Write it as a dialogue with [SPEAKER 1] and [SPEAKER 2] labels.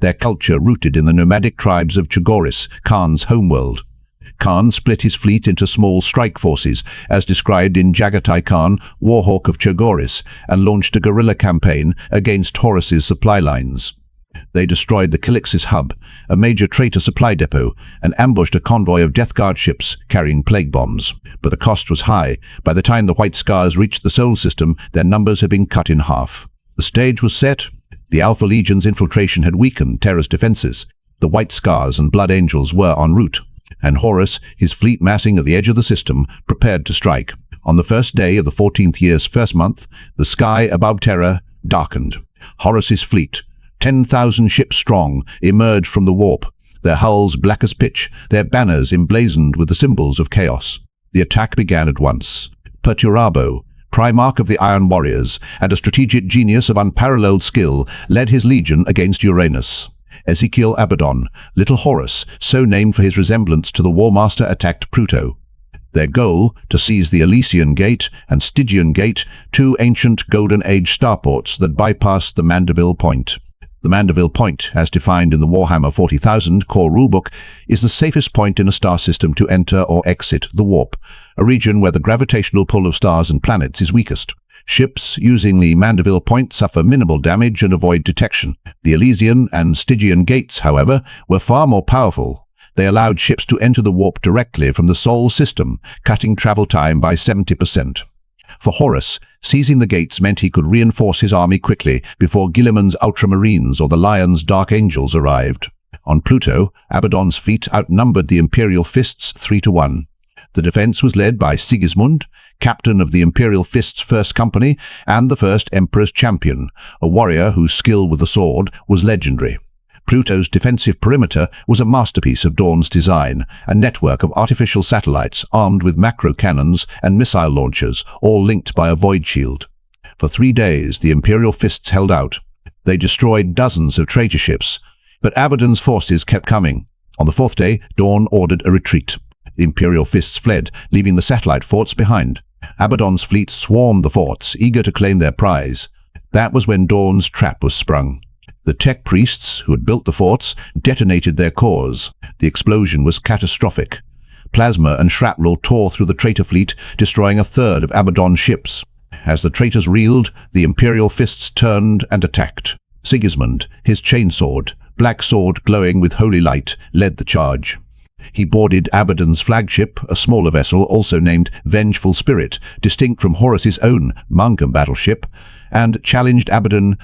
[SPEAKER 1] their culture rooted in the nomadic tribes of Chagoris, Khan's homeworld. Khan split his fleet into small strike forces, as described in Jagatai Khan, Warhawk of Chagoris, and launched a guerrilla campaign against Horus's supply lines. They destroyed the Calixis hub, a major traitor supply depot, and ambushed a convoy of Death Guard ships carrying plague bombs. But the cost was high. By the time the White Scars reached the Sol system, their numbers had been cut in half. The stage was set. The Alpha Legion's infiltration had weakened Terra's defenses. The White Scars and Blood Angels were en route, and Horus, his fleet massing at the edge of the system, prepared to strike. On the first day of the 14th year's first month, the sky above Terra darkened. Horus's fleet, 10,000 ships strong, emerged from the warp, their hulls black as pitch, their banners emblazoned with the symbols of chaos. The attack began at once. Perturabo, Primarch of the Iron Warriors, and a strategic genius of unparalleled skill, led his legion against Uranus. Ezekiel Abaddon, Little Horus, so named for his resemblance to the War Master, attacked Pluto. Their goal, to seize the Elysian Gate and Stygian Gate, two ancient Golden Age starports that bypassed the Mandeville Point. The Mandeville Point, as defined in the Warhammer 40,000 core rulebook, is the safest point in a star system to enter or exit the warp, a region where the gravitational pull of stars and planets is weakest. Ships using the Mandeville Point suffer minimal damage and avoid detection. The Elysian and Stygian gates, however, were far more powerful. They allowed ships to enter the warp directly from the Sol system, cutting travel time by 70%. For Horus, seizing the gates meant he could reinforce his army quickly before Guilliman's Ultramarines or the Lion's Dark Angels arrived. On Pluto, Abaddon's fleet outnumbered the Imperial Fists 3-1. The defense was led by Sigismund, captain of the Imperial Fist's First Company and the First Emperor's Champion, a warrior whose skill with the sword was legendary. Pluto's defensive perimeter was a masterpiece of Dawn's design, a network of artificial satellites armed with macro cannons and missile launchers, all linked by a void shield. For 3 days, the Imperial Fists held out. They destroyed dozens of traitor ships, but Abaddon's forces kept coming. On the 4th day, Dawn ordered a retreat. The Imperial Fists fled, leaving the satellite forts behind. Abaddon's fleet swarmed the forts, eager to claim their prize. That was when Dawn's trap was sprung. The tech priests, who had built the forts, detonated their cores. The explosion was catastrophic. Plasma and shrapnel tore through the traitor fleet, destroying a third of Abaddon's ships. As the traitors reeled, the Imperial Fists turned and attacked. Sigismund, his chainsword, black sword glowing with holy light, led the charge. He boarded Abaddon's flagship, a smaller vessel also named Vengeful Spirit, distinct from Horus's own Mangum battleship, and challenged Abaddon